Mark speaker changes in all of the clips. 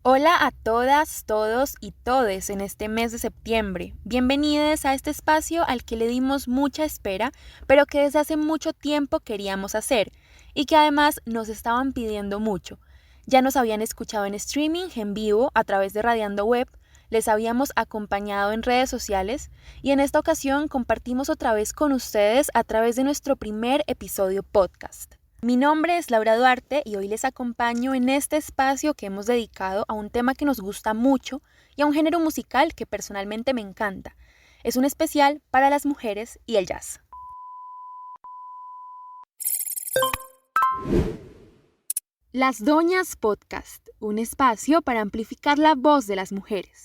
Speaker 1: Hola a todas, todos y todes en este mes de septiembre. Bienvenidos a este espacio al que le dimos mucha espera, pero que desde hace mucho tiempo queríamos hacer y que además nos estaban pidiendo mucho. Ya nos habían escuchado en streaming, en vivo, a través de Radiando Web, les habíamos acompañado en redes sociales y en esta ocasión compartimos otra vez con ustedes a través de nuestro primer episodio podcast. Mi nombre es Laura Duarte y hoy les acompaño en este espacio que hemos dedicado a un tema que nos gusta mucho y a un género musical que personalmente me encanta. Es un especial para las mujeres y el jazz. Las Doñas Podcast, un espacio para amplificar la voz de las mujeres.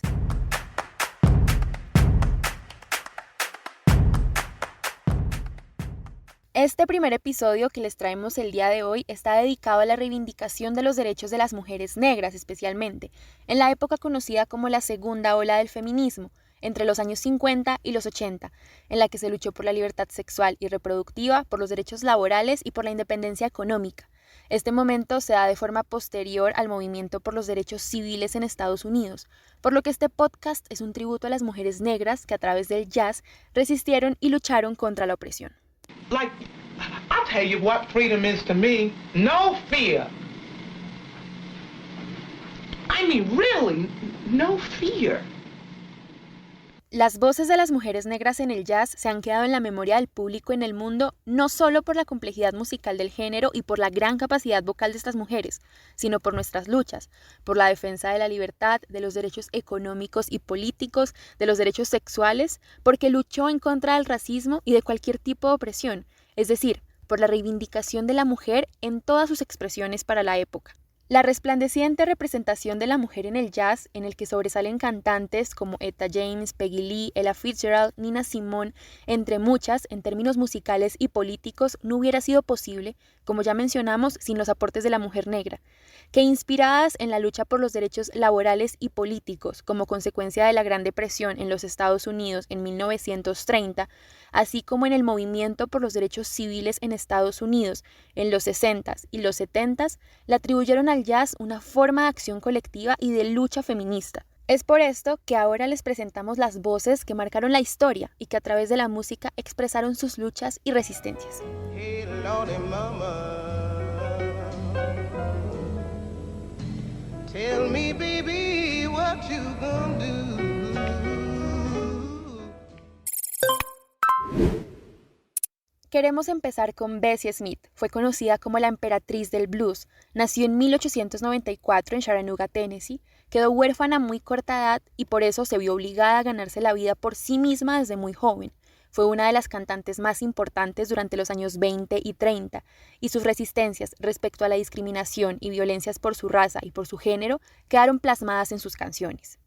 Speaker 1: Este primer episodio que les traemos el día de hoy está dedicado a la reivindicación de los derechos de las mujeres negras especialmente, en la época conocida como la segunda ola del feminismo, entre los años 50 y los 80, en la que se luchó por la libertad sexual y reproductiva, por los derechos laborales y por la independencia económica. Este momento se da de forma posterior al movimiento por los derechos civiles en Estados Unidos, por lo que este podcast es un tributo a las mujeres negras que a través del jazz resistieron y lucharon contra la opresión.
Speaker 2: Like, I'll tell you what freedom is to me. No fear. I mean, really, no fear.
Speaker 1: Las voces de las mujeres negras en el jazz se han quedado en la memoria del público en el mundo no solo por la complejidad musical del género y por la gran capacidad vocal de estas mujeres, sino por nuestras luchas, por la defensa de la libertad, de los derechos económicos y políticos, de los derechos sexuales, porque luchó en contra del racismo y de cualquier tipo de opresión, es decir, por la reivindicación de la mujer en todas sus expresiones para la época. La resplandeciente representación de la mujer en el jazz, en el que sobresalen cantantes como Etta James, Peggy Lee, Ella Fitzgerald, Nina Simone, entre muchas, en términos musicales y políticos, no hubiera sido posible, como ya mencionamos, sin los aportes de la mujer negra, que inspiradas en la lucha por los derechos laborales y políticos como consecuencia de la Gran Depresión en los Estados Unidos en 1930, así como en el movimiento por los derechos civiles en Estados Unidos en los 60s y los 70s, le atribuyeron al jazz una forma de acción colectiva y de lucha feminista. Es por esto que ahora les presentamos las voces que marcaron la historia y que a través de la música expresaron sus luchas y resistencias.
Speaker 2: Hey, Lordy, mama. Tell me, baby, what you gonna do?
Speaker 1: Queremos empezar con Bessie Smith. Fue conocida como la emperatriz del blues. Nació en 1894 en Chattanooga, Tennessee. Quedó huérfana a muy corta edad y por eso se vio obligada a ganarse la vida por sí misma desde muy joven. Fue una de las cantantes más importantes durante los años 20 y 30, y sus resistencias respecto a la discriminación y violencias por su raza y por su género quedaron plasmadas en sus canciones.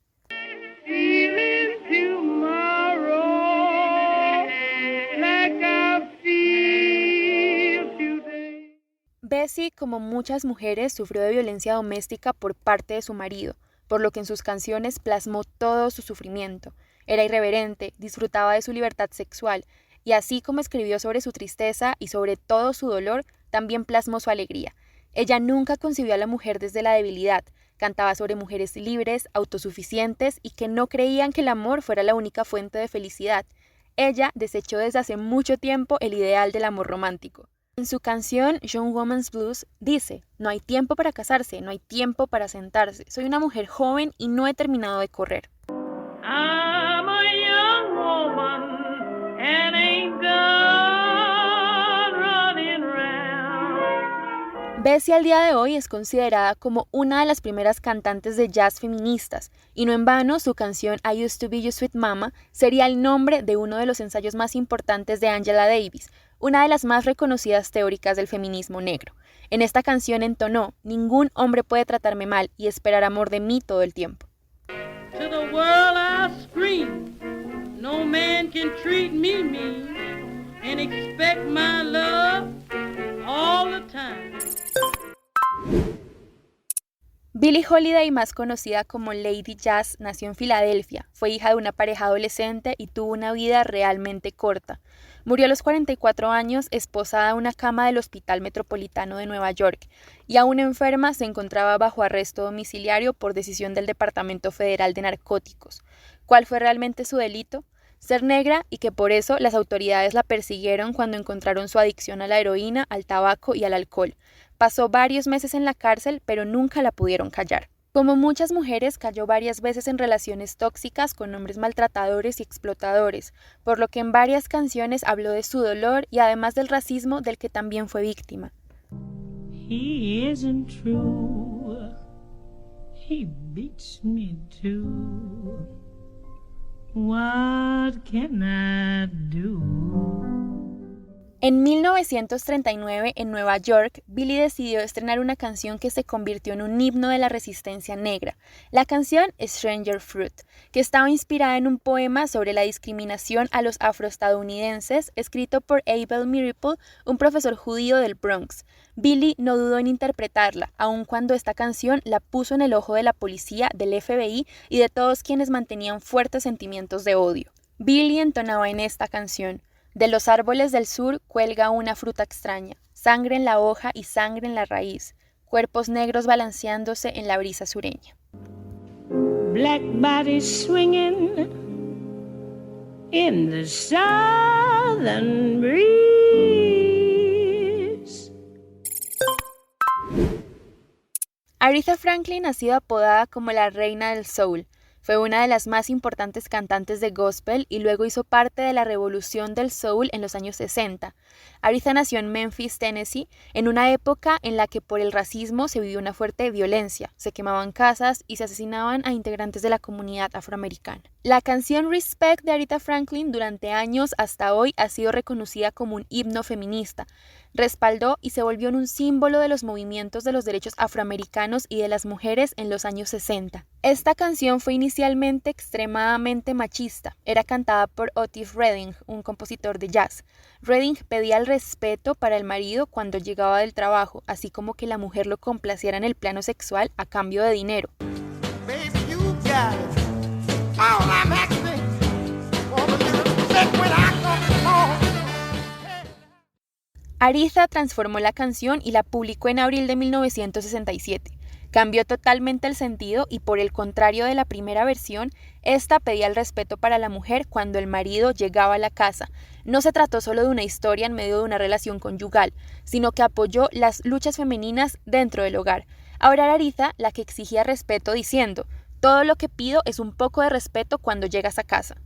Speaker 1: Bessie, como muchas mujeres, sufrió de violencia doméstica por parte de su marido, por lo que en sus canciones plasmó todo su sufrimiento. Era irreverente, disfrutaba de su libertad sexual, y así como escribió sobre su tristeza y sobre todo su dolor, también plasmó su alegría. Ella nunca concibió a la mujer desde la debilidad, cantaba sobre mujeres libres, autosuficientes y que no creían que el amor fuera la única fuente de felicidad. Ella desechó desde hace mucho tiempo el ideal del amor romántico. En su canción Young Woman's Blues dice: no hay tiempo para casarse, no hay tiempo para sentarse, soy una mujer joven y no he terminado de correr.
Speaker 3: I'm a young woman and ain't done running round.
Speaker 1: Bessie al día de hoy es considerada como una de las primeras cantantes de jazz feministas, y no en vano su canción I Used to Be Your Sweet Mama sería el nombre de uno de los ensayos más importantes de Angela Davis, una de las más reconocidas teóricas del feminismo negro. En esta canción entonó: ningún hombre puede tratarme mal y esperar amor de mí todo el tiempo.
Speaker 3: To the world I scream, no man can treat me mean and expect my love all the time.
Speaker 1: Billie Holiday, más conocida como Lady Jazz, nació en Filadelfia. Fue hija de una pareja adolescente y tuvo una vida realmente corta. Murió a los 44 años, esposada a una cama del Hospital Metropolitano de Nueva York, y aún enferma se encontraba bajo arresto domiciliario por decisión del Departamento Federal de Narcóticos. ¿Cuál fue realmente su delito? Ser negra, y que por eso las autoridades la persiguieron cuando encontraron su adicción a la heroína, al tabaco y al alcohol. Pasó varios meses en la cárcel, pero nunca la pudieron callar. Como muchas mujeres, cayó varias veces en relaciones tóxicas con hombres maltratadores y explotadores, por lo que en varias canciones habló de su dolor y además del racismo del que también fue víctima.
Speaker 3: He isn't true. He beats me too. What can I do?
Speaker 1: En 1939, en Nueva York, Billie decidió estrenar una canción que se convirtió en un himno de la resistencia negra. La canción es Stranger Fruit, que estaba inspirada en un poema sobre la discriminación a los afroestadounidenses, escrito por Abel Miracle, un profesor judío del Bronx. Billie no dudó en interpretarla, aun cuando esta canción la puso en el ojo de la policía, del FBI y de todos quienes mantenían fuertes sentimientos de odio. Billie entonaba en esta canción: de los árboles del sur cuelga una fruta extraña, sangre en la hoja y sangre en la raíz, cuerpos negros balanceándose en la brisa sureña.
Speaker 3: Black bodies swinging in the southern breeze.
Speaker 1: Aretha Franklin ha sido apodada como la reina del soul. Fue una de las más importantes cantantes de gospel y luego hizo parte de la revolución del soul en los años 60. Aretha nació en Memphis, Tennessee, en una época en la que por el racismo se vivió una fuerte violencia, se quemaban casas y se asesinaban a integrantes de la comunidad afroamericana. La canción Respect de Aretha Franklin durante años hasta hoy ha sido reconocida como un himno feminista. Respaldó y se volvió en un símbolo de los movimientos de los derechos afroamericanos y de las mujeres en los años 60. Esta canción fue inicialmente extremadamente machista. Era cantada por Otis Redding, un compositor de jazz. Redding pedía el respeto para el marido cuando llegaba del trabajo, así como que la mujer lo complaciera en el plano sexual a cambio de dinero.
Speaker 4: Baby, you got it. All I'm asking for a little respect when I come home.
Speaker 1: Aretha transformó la canción y la publicó en abril de 1967. Cambió totalmente el sentido y, por el contrario de la primera versión, esta pedía el respeto para la mujer cuando el marido llegaba a la casa. No se trató solo de una historia en medio de una relación conyugal, sino que apoyó las luchas femeninas dentro del hogar. Ahora era Aretha la que exigía respeto diciendo: todo lo que pido es un poco de respeto cuando llegas a casa.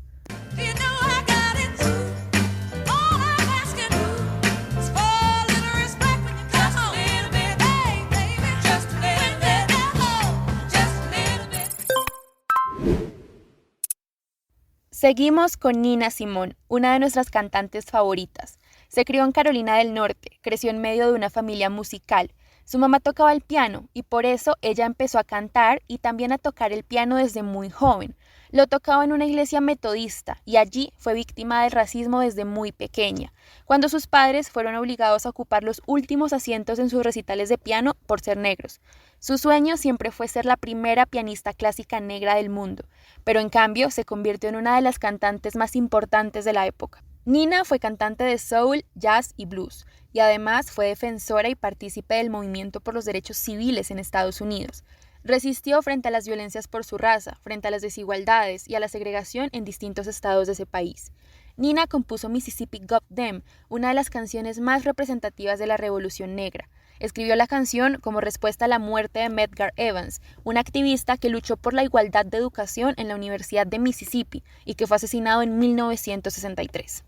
Speaker 1: Seguimos con Nina Simone, una de nuestras cantantes favoritas. Se crió en Carolina del Norte, creció en medio de una familia musical. Su mamá tocaba el piano y por eso ella empezó a cantar y también a tocar el piano desde muy joven. Lo tocaba en una iglesia metodista y allí fue víctima del racismo desde muy pequeña, cuando sus padres fueron obligados a ocupar los últimos asientos en sus recitales de piano por ser negros. Su sueño siempre fue ser la primera pianista clásica negra del mundo, pero en cambio se convirtió en una de las cantantes más importantes de la época. Nina fue cantante de soul, jazz y blues, y además fue defensora y partícipe del movimiento por los derechos civiles en Estados Unidos. Resistió frente a las violencias por su raza, frente a las desigualdades y a la segregación en distintos estados de ese país. Nina compuso Mississippi Goddam, una de las canciones más representativas de la Revolución Negra. Escribió la canción como respuesta a la muerte de Medgar Evers, un activista que luchó por la igualdad de educación en la Universidad de Mississippi y que fue asesinado en 1963.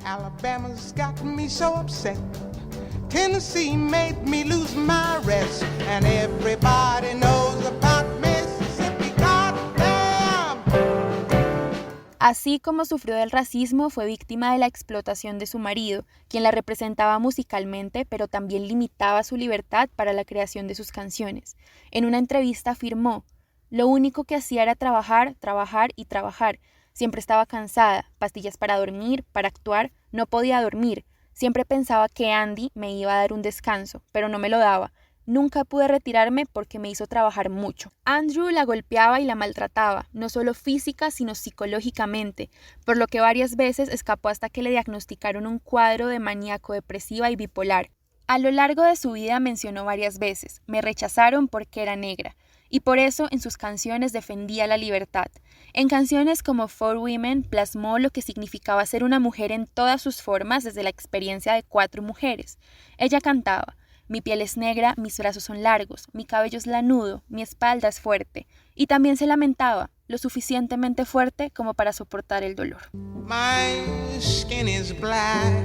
Speaker 4: Alabama's got me so upset. Tennessee made me lose my rest. And everybody knows about Mississippi. Goddamn!
Speaker 1: Así como sufrió del racismo, fue víctima de la explotación de su marido, quien la representaba musicalmente, pero también limitaba su libertad para la creación de sus canciones. En una entrevista afirmó: lo único que hacía era trabajar, trabajar y trabajar. Siempre estaba cansada, pastillas para dormir, para actuar, no podía dormir. Siempre pensaba que Andy me iba a dar un descanso, pero no me lo daba. Nunca pude retirarme porque me hizo trabajar mucho. Andrew la golpeaba y la maltrataba, no solo física sino psicológicamente, por lo que varias veces escapó hasta que le diagnosticaron un cuadro de maníaco depresiva y bipolar. A lo largo de su vida mencionó varias veces, me rechazaron porque era negra, y por eso en sus canciones defendía la libertad. En canciones como For Women plasmó lo que significaba ser una mujer en todas sus formas desde la experiencia de 4 mujeres. Ella cantaba: mi piel es negra, mis brazos son largos, mi cabello es lanudo, mi espalda es fuerte. Y también se lamentaba, lo suficientemente fuerte como para soportar el dolor.
Speaker 4: My skin is black.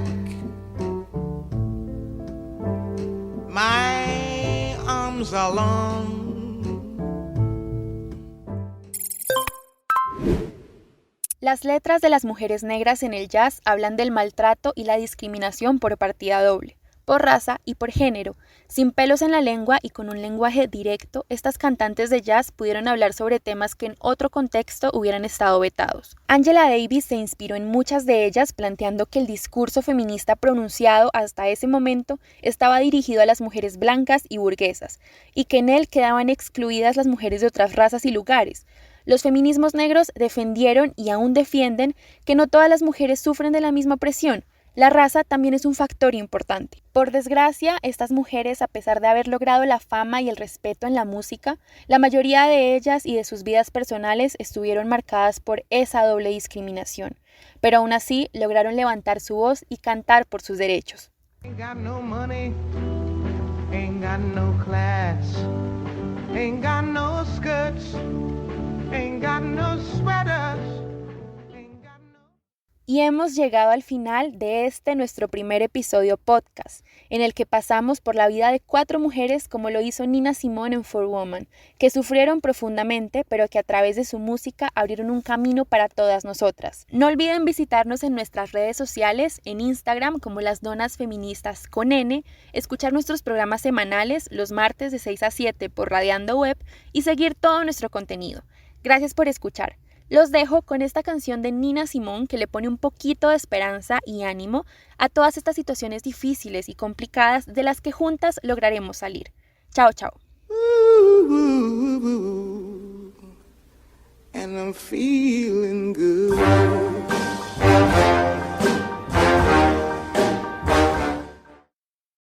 Speaker 4: My arms are long.
Speaker 1: Las letras de las mujeres negras en el jazz hablan del maltrato y la discriminación por partida doble, por raza y por género. Sin pelos en la lengua y con un lenguaje directo, estas cantantes de jazz pudieron hablar sobre temas que en otro contexto hubieran estado vetados. Angela Davis se inspiró en muchas de ellas, planteando que el discurso feminista pronunciado hasta ese momento estaba dirigido a las mujeres blancas y burguesas, y que en él quedaban excluidas las mujeres de otras razas y lugares. Los feminismos negros defendieron y aún defienden que no todas las mujeres sufren de la misma presión. La raza también es un factor importante. Por desgracia, estas mujeres, a pesar de haber logrado la fama y el respeto en la música, la mayoría de ellas y de sus vidas personales estuvieron marcadas por esa doble discriminación. Pero aún así, lograron levantar su voz y cantar por sus derechos.
Speaker 4: Ain't got no money, ain't got no class, ain't got no skirts, ain't got no sweaters.
Speaker 1: Y hemos llegado al final de nuestro primer episodio podcast, en el que pasamos por la vida de 4 mujeres como lo hizo Nina Simone en For Woman, que sufrieron profundamente, pero que a través de su música abrieron un camino para todas nosotras. No olviden visitarnos en nuestras redes sociales, en Instagram como Las Donas Feministas con N, escuchar nuestros programas semanales los martes de 6 a 7 por Radiando Web y seguir todo nuestro contenido. Gracias por escuchar. Los dejo con esta canción de Nina Simone que le pone un poquito de esperanza y ánimo a todas estas situaciones difíciles y complicadas de las que juntas lograremos salir. Chao, chao.
Speaker 4: And I'm feeling good.